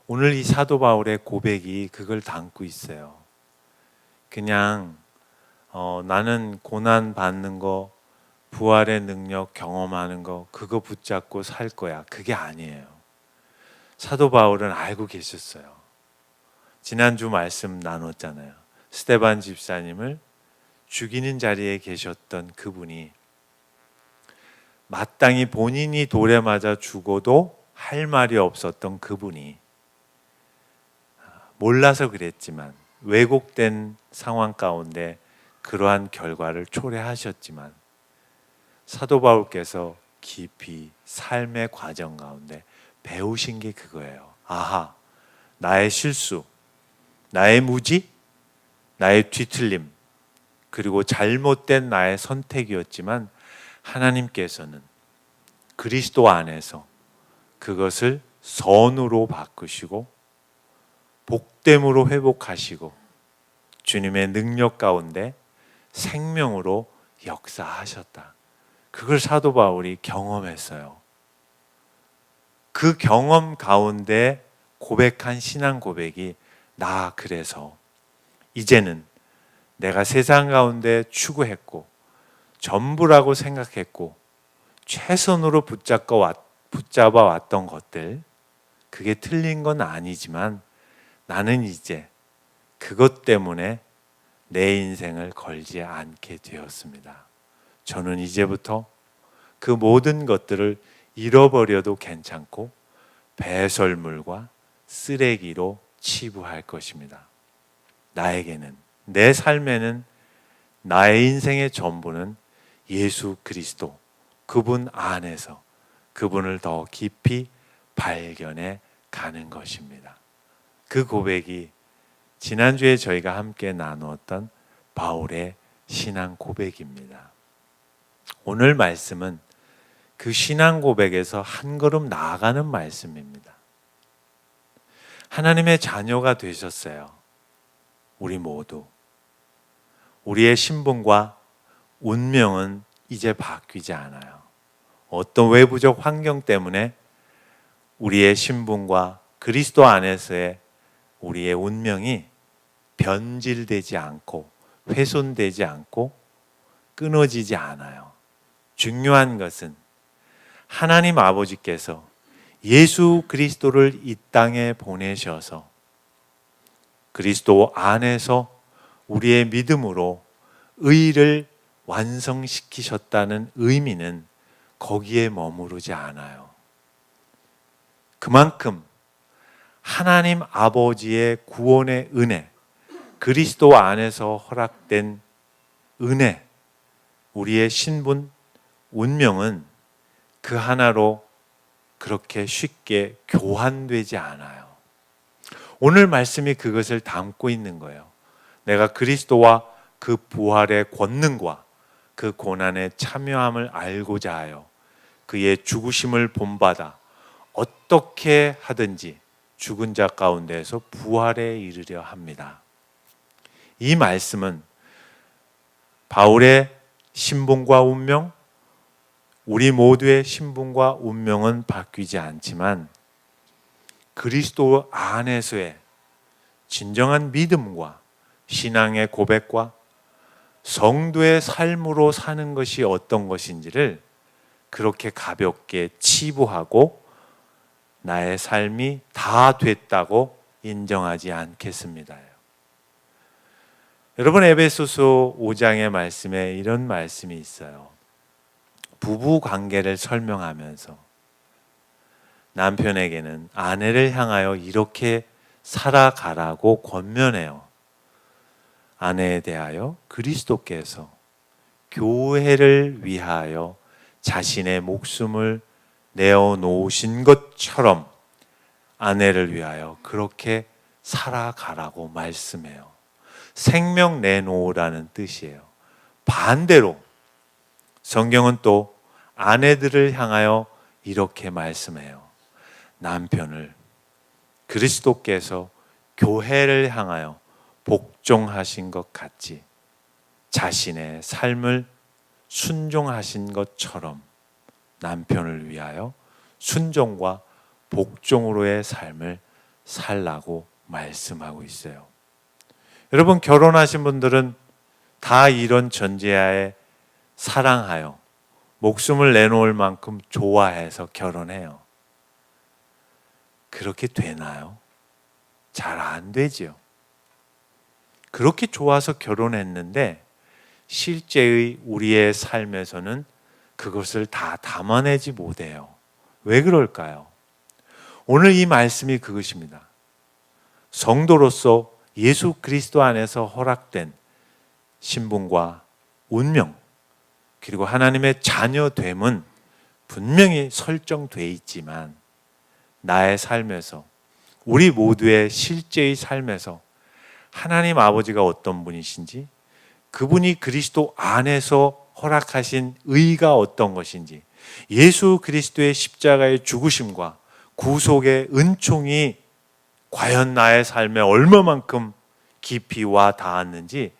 오늘 이 사도 바울의 고백이 그걸 담고 있어요. 그냥 나는 고난 받는 거, 부활의 능력 경험하는 거, 그거 붙잡고 살 거야. 그게 아니에요. 사도 바울은 알고 계셨어요. 지난주 말씀 나눴잖아요. 스데반 집사님을 죽이는 자리에 계셨던 그분이 마땅히 본인이 돌에 맞아 죽어도 할 말이 없었던 그분이 몰라서 그랬지만, 왜곡된 상황 가운데 그러한 결과를 초래하셨지만, 사도 바울께서 깊이 삶의 과정 가운데 배우신 게 그거예요. 아하, 나의 실수, 나의 무지, 나의 뒤틀림, 그리고 잘못된 나의 선택이었지만 하나님께서는 그리스도 안에서 그것을 선으로 바꾸시고 복됨으로 회복하시고 주님의 능력 가운데 생명으로 역사하셨다. 그걸 사도 바울이 경험했어요. 그 경험 가운데 고백한 신앙 고백이 나 그래서 이제는 내가 세상 가운데 추구했고 전부라고 생각했고 최선으로 붙잡아 왔던 것들, 그게 틀린 건 아니지만 나는 이제 그것 때문에 내 인생을 걸지 않게 되었습니다. 저는 이제부터 그 모든 것들을 잃어버려도 괜찮고 배설물과 쓰레기로 치부할 것입니다. 나에게는, 내 삶에는, 나의 인생의 전부는 예수 그리스도, 그분 안에서 그분을 더 깊이 발견해 가는 것입니다. 그 고백이 지난주에 저희가 함께 나누었던 바울의 신앙 고백입니다. 오늘 말씀은 그 신앙 고백에서 한 걸음 나아가는 말씀입니다. 하나님의 자녀가 되셨어요. 우리 모두. 우리의 신분과 운명은 이제 바뀌지 않아요. 어떤 외부적 환경 때문에 우리의 신분과 그리스도 안에서의 우리의 운명이 변질되지 않고 훼손되지 않고 끊어지지 않아요. 중요한 것은 하나님 아버지께서 예수 그리스도를 이 땅에 보내셔서 그리스도 안에서 우리의 믿음으로 의를 완성시키셨다는 의미는 거기에 머무르지 않아요. 그만큼 하나님 아버지의 구원의 은혜, 그리스도 안에서 허락된 은혜, 우리의 신분, 운명은 그 하나로 그렇게 쉽게 교환되지 않아요. 오늘 말씀이 그것을 담고 있는 거예요. 내가 그리스도와 그 부활의 권능과 그 고난의 참여함을 알고자 하여 그의 죽으심을 본받아 어떻게 하든지 죽은 자 가운데에서 부활에 이르려 합니다. 이 말씀은 바울의 신분과 운명, 우리 모두의 신분과 운명은 바뀌지 않지만 그리스도 안에서의 진정한 믿음과 신앙의 고백과 성도의 삶으로 사는 것이 어떤 것인지를 그렇게 가볍게 치부하고 나의 삶이 다 됐다고 인정하지 않겠습니다. 여러분, 에베소서 5장의 말씀에 이런 말씀이 있어요. 부부 관계를 설명하면서 남편에게는 아내를 향하여 이렇게 살아가라고 권면해요. 아내에 대하여 그리스도께서 교회를 위하여 자신의 목숨을 내어놓으신 것처럼 아내를 위하여 그렇게 살아가라고 말씀해요. 생명 내놓으라는 뜻이에요. 반대로 성경은 또 아내들을 향하여 이렇게 말씀해요. 남편을 그리스도께서 교회를 향하여 복종하신 것 같이 자신의 삶을 순종하신 것처럼 남편을 위하여 순종과 복종으로의 삶을 살라고 말씀하고 있어요. 여러분, 결혼하신 분들은 다 이런 전제하에 사랑하여 목숨을 내놓을 만큼 좋아해서 결혼해요. 그렇게 되나요? 잘 안 되지요. 그렇게 좋아서 결혼했는데 실제의 우리의 삶에서는 그것을 다 담아내지 못해요. 왜 그럴까요? 오늘 이 말씀이 그것입니다. 성도로서 예수 그리스도 안에서 허락된 신분과 운명, 그리고 하나님의 자녀됨은 분명히 설정되어 있지만 나의 삶에서, 우리 모두의 실제의 삶에서 하나님 아버지가 어떤 분이신지, 그분이 그리스도 안에서 허락하신 의가 어떤 것인지, 예수 그리스도의 십자가의 죽으심과 구속의 은총이 과연 나의 삶에 얼마만큼 깊이 와 닿았는지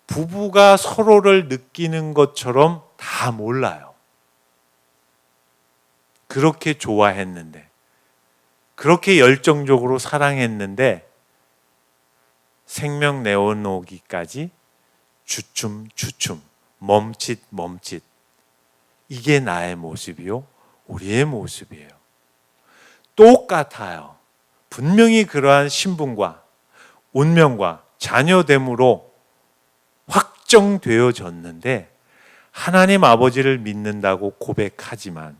부부가 서로를 느끼는 것처럼 다 몰라요. 그렇게 좋아했는데, 그렇게 열정적으로 사랑했는데 생명 내어놓기까지 주춤 멈칫 이게 나의 모습이요, 우리의 모습이에요. 똑같아요. 분명히 그러한 신분과 운명과 자녀됨으로 확정되어졌는데 하나님 아버지를 믿는다고 고백하지만,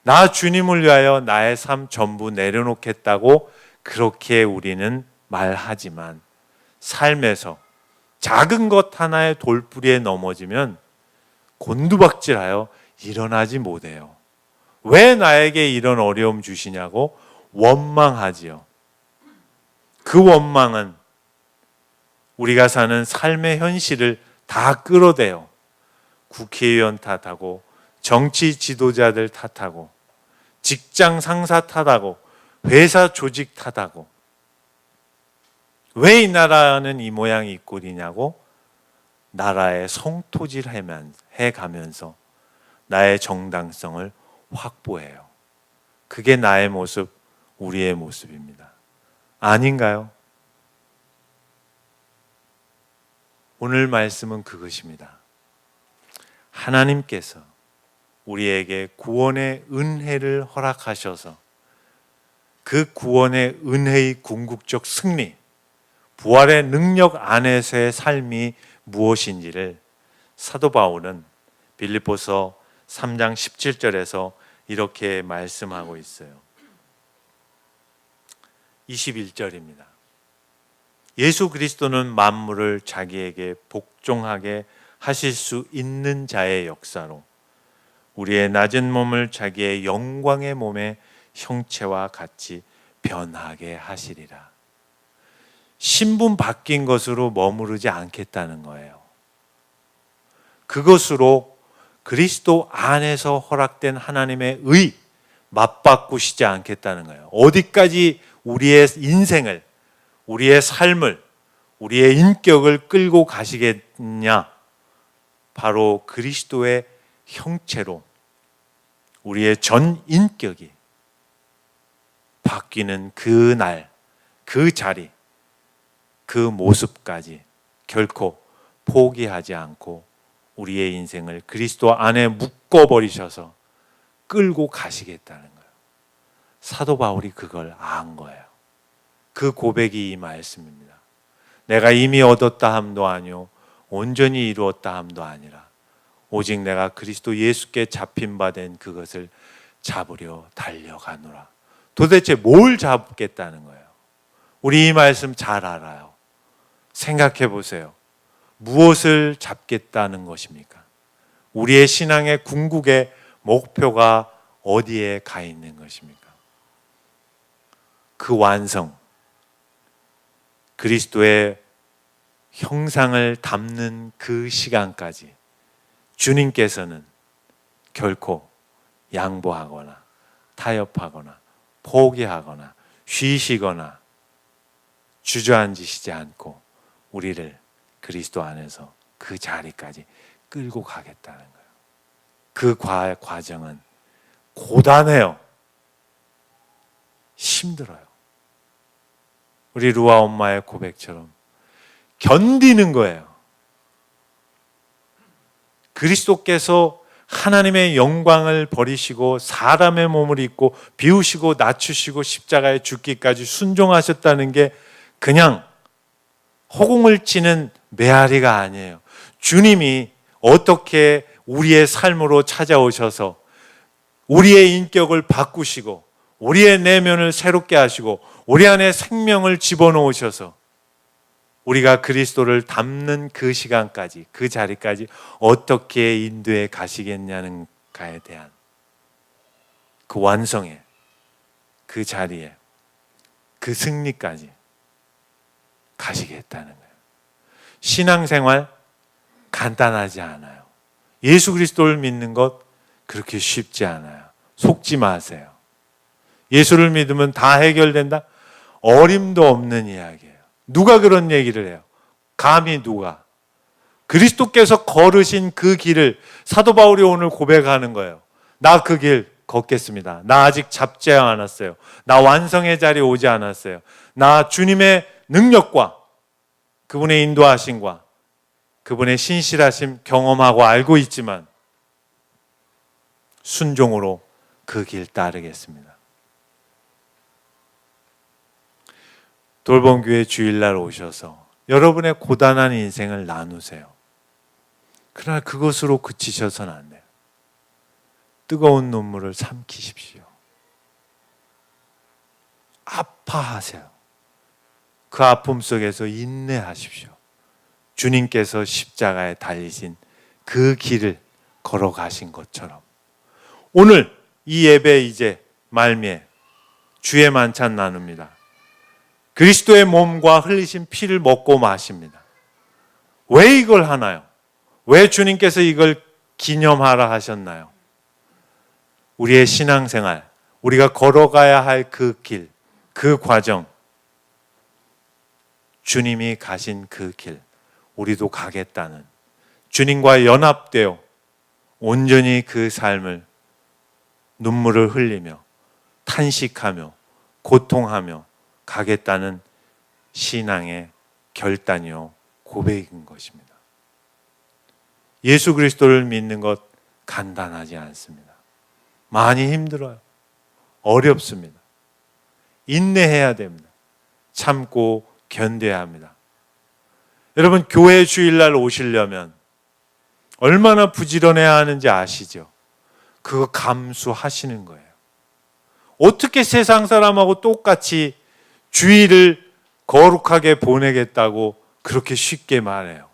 나 주님을 위하여 나의 삶 전부 내려놓겠다고 그렇게 우리는 말하지만 삶에서 작은 것 하나의 돌부리에 넘어지면 곤두박질하여 일어나지 못해요. 왜 나에게 이런 어려움 주시냐고 원망하지요. 그 원망은 우리가 사는 삶의 현실을 다 끌어대요. 국회의원 탓하고 정치 지도자들 탓하고 직장 상사 탓하고 회사 조직 탓하고, 왜 이 나라는 이 모양 이 꼴이냐고 나라의 성토질 해가면서 나의 정당성을 확보해요. 그게 나의 모습, 우리의 모습입니다. 아닌가요? 오늘 말씀은 그것입니다. 하나님께서 우리에게 구원의 은혜를 허락하셔서 그 구원의 은혜의 궁극적 승리, 부활의 능력 안에서의 삶이 무엇인지를 사도 바울은 빌립보서 3장 17절에서 이렇게 말씀하고 있어요. 21절입니다. 예수 그리스도는 만물을 자기에게 복종하게 하실 수 있는 자의 역사로 우리의 낮은 몸을 자기의 영광의 몸의 형체와 같이 변하게 하시리라. 신분 바뀐 것으로 머무르지 않겠다는 거예요. 그것으로 그리스도 안에서 허락된 하나님의 의 맞바꾸시지 않겠다는 거예요. 어디까지 우리의 인생을, 우리의 삶을, 우리의 인격을 끌고 가시겠냐? 바로 그리스도의 형체로 우리의 전 인격이 바뀌는 그 날, 그 자리, 그 모습까지 결코 포기하지 않고 우리의 인생을 그리스도 안에 묶어버리셔서 끌고 가시겠다는 거예요. 사도 바울이 그걸 안 거예요. 그 고백이 이 말씀입니다. 내가 이미 얻었다 함도 아니요 온전히 이루었다 함도 아니라 오직 내가 그리스도 예수께 잡힌 바 된 그것을 잡으려 달려가노라. 도대체 뭘 잡겠다는 거예요? 우리 이 말씀 잘 알아요. 생각해 보세요. 무엇을 잡겠다는 것입니까? 우리의 신앙의 궁극의 목표가 어디에 가 있는 것입니까? 그 완성, 그리스도의 형상을 담는 그 시간까지 주님께서는 결코 양보하거나 타협하거나 포기하거나 쉬시거나 주저앉으시지 않고 우리를 그리스도 안에서 그 자리까지 끌고 가겠다는 거예요. 그 과정은 고단해요. 힘들어요. 우리 루아 엄마의 고백처럼 견디는 거예요. 그리스도께서 하나님의 영광을 버리시고 사람의 몸을 입고 비우시고 낮추시고 십자가에 죽기까지 순종하셨다는 게 그냥 허공을 치는 메아리가 아니에요. 주님이 어떻게 우리의 삶으로 찾아오셔서 우리의 인격을 바꾸시고 우리의 내면을 새롭게 하시고 우리 안에 생명을 집어넣으셔서 우리가 그리스도를 닮는 그 시간까지, 그 자리까지 어떻게 인도해 가시겠냐는가에 대한 그 완성에, 그 자리에, 그 승리까지 가시겠다는 거예요. 신앙생활 간단하지 않아요. 예수 그리스도를 믿는 것 그렇게 쉽지 않아요. 속지 마세요. 예수를 믿으면 다 해결된다? 어림도 없는 이야기예요. 누가 그런 얘기를 해요? 감히 누가? 그리스도께서 걸으신 그 길을 사도 바울이 오늘 고백하는 거예요. 나 그 길 걷겠습니다. 나 아직 잡지 않았어요. 나 완성의 자리에 오지 않았어요. 나 주님의 능력과 그분의 인도하심과 그분의 신실하심 경험하고 알고 있지만 순종으로 그 길 따르겠습니다. 돌봄교회 주일날 오셔서 여러분의 고단한 인생을 나누세요. 그러나 그것으로 그치셔서는 안 돼요. 뜨거운 눈물을 삼키십시오. 아파하세요. 그 아픔 속에서 인내하십시오. 주님께서 십자가에 달리신 그 길을 걸어가신 것처럼 오늘 이 예배 이제 말미에 주의 만찬 나눕니다. 그리스도의 몸과 흘리신 피를 먹고 마십니다. 왜 이걸 하나요? 왜 주님께서 이걸 기념하라 하셨나요? 우리의 신앙생활, 우리가 걸어가야 할 그 길, 그 과정, 주님이 가신 그 길, 우리도 가겠다는 주님과 연합되어 온전히 그 삶을 눈물을 흘리며 탄식하며 고통하며 가겠다는 신앙의 결단이요 고백인 것입니다. 예수 그리스도를 믿는 것 간단하지 않습니다. 많이 힘들어요. 어렵습니다. 인내해야 됩니다. 참고 견뎌야 합니다. 여러분 교회 주일날 오시려면 얼마나 부지런해야 하는지 아시죠? 그거 감수하시는 거예요. 어떻게 세상 사람하고 똑같이 주일을 거룩하게 보내겠다고 그렇게 쉽게 말해요.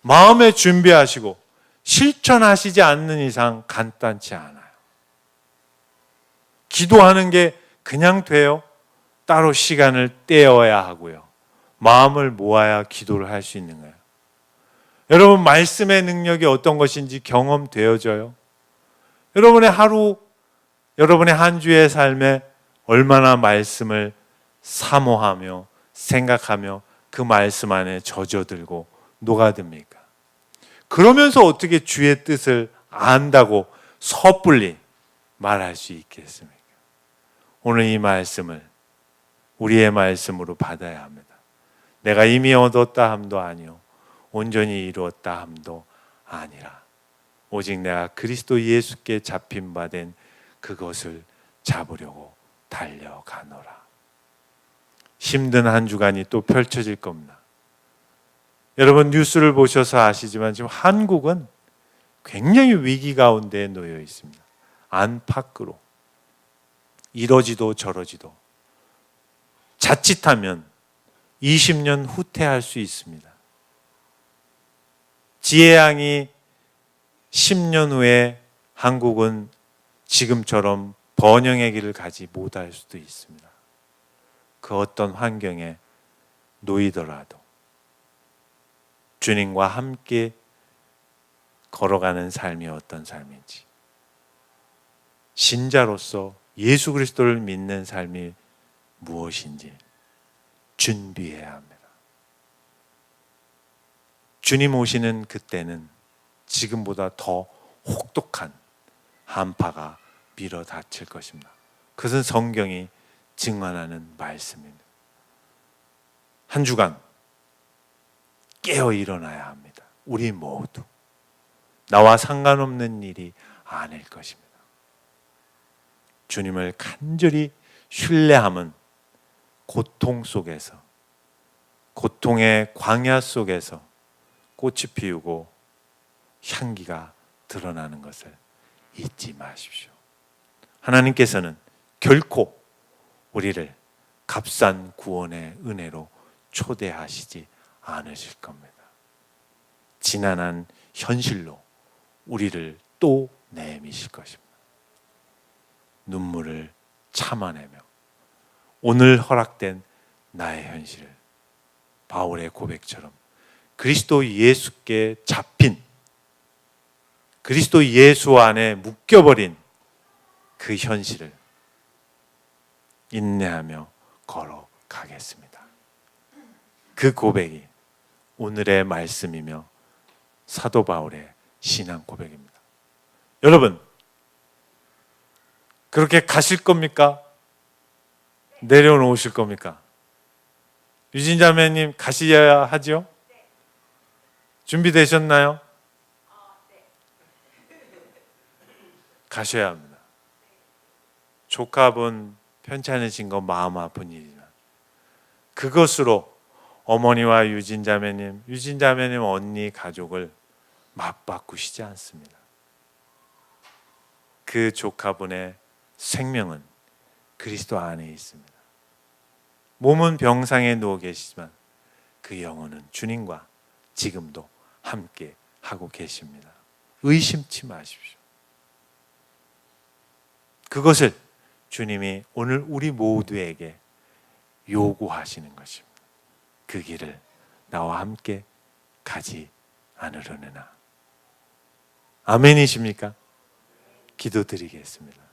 마음에 준비하시고 실천하시지 않는 이상 간단치 않아요. 기도하는 게 그냥 돼요? 따로 시간을 떼어야 하고요. 마음을 모아야 기도를 할 수 있는 거예요. 여러분 말씀의 능력이 어떤 것인지 경험되어져요? 여러분의 하루, 여러분의 한 주의 삶에 얼마나 말씀을 사모하며 생각하며 그 말씀 안에 젖어들고 녹아듭니까? 그러면서 어떻게 주의 뜻을 안다고 섣불리 말할 수 있겠습니까? 오늘 이 말씀을 우리의 말씀으로 받아야 합니다. 내가 이미 얻었다 함도 아니요 온전히 이루었다 함도 아니라 오직 내가 그리스도 예수께 잡힌 바 된 그것을 잡으려고 달려가노라. 힘든 한 주간이 또 펼쳐질 겁니다. 여러분 뉴스를 보셔서 아시지만 지금 한국은 굉장히 위기 가운데 놓여 있습니다. 안팎으로 이러지도 저러지도 자칫하면 20년 후퇴할 수 있습니다. 지혜양이 10년 후에 한국은 지금처럼 번영의 길을 가지 못할 수도 있습니다. 그 어떤 환경에 놓이더라도 주님과 함께 걸어가는 삶이 어떤 삶인지, 신자로서 예수 그리스도를 믿는 삶이 무엇인지 준비해야 합니다. 주님 오시는 그때는 지금보다 더 혹독한 한파가 밀어 닥칠 것입니다. 그것은 성경이 증언하는 말씀입니다. 한 주간 깨어 일어나야 합니다. 우리 모두. 나와 상관없는 일이 아닐 것입니다. 주님을 간절히 신뢰함은 고통 속에서, 고통의 광야 속에서 꽃이 피우고 향기가 드러나는 것을 잊지 마십시오. 하나님께서는 결코 우리를 값싼 구원의 은혜로 초대하시지 않으실 겁니다. 지난한 현실로 우리를 또 내미실 것입니다. 눈물을 참아내며 오늘 허락된 나의 현실, 바울의 고백처럼 그리스도 예수께 잡힌, 그리스도 예수 안에 묶여버린 그 현실을 인내하며 걸어가겠습니다. 그 고백이 오늘의 말씀이며 사도 바울의 신앙 고백입니다. 여러분, 그렇게 가실 겁니까? 내려놓으실 겁니까? 유진자매님 가셔야 하죠? 준비되셨나요? 가셔야 합니다. 조카분 편찮으신 건 마음 아픈 일이지만 그것으로 어머니와 유진자매님 언니 가족을 맞바꾸시지 않습니다. 그 조카분의 생명은 그리스도 안에 있습니다. 몸은 병상에 누워 계시지만 그 영혼은 주님과 지금도 함께 하고 계십니다. 의심치 마십시오. 그것을 주님이 오늘 우리 모두에게 요구하시는 것입니다. 그 길을 나와 함께 가지 않으려느나. 아멘이십니까? 기도드리겠습니다.